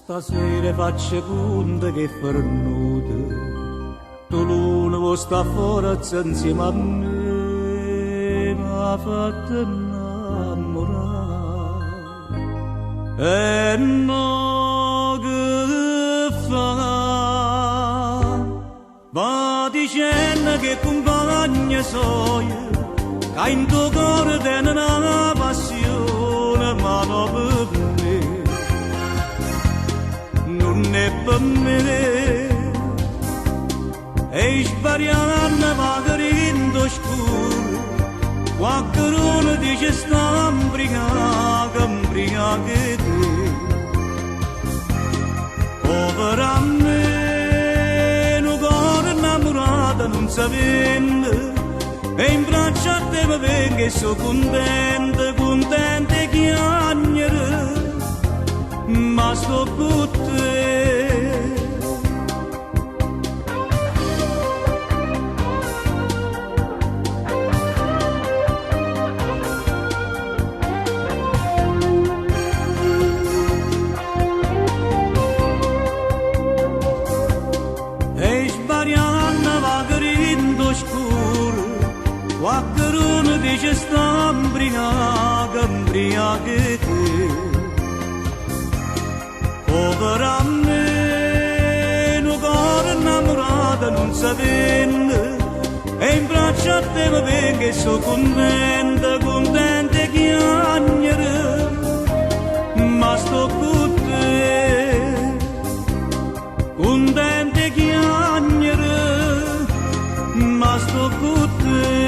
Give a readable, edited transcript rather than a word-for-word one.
Stasera faccio conto che fornuto, tu luna vuoi sta forza insieme a me, mi ha fatto innamorare. E no che fa, va dicendo che compagna soia, che in tuo cuore tiene una passione, ma non per me. Non è per me e spariamo magari in scuro qualcuno dice sta imbriaca te povera me un cuore innamorato non sa vende e in braccia a te mi vengo e sono contenta che chiagnere ma sto con te. E sbariando magari in scuro qualcuno dice sta imbriaca te povera me, un cuore innamorato non sa vende e in braccia a te mi vengo e sono contenta che chiagnere, ma sto con te, contenta che chiagnere, ma sto con te.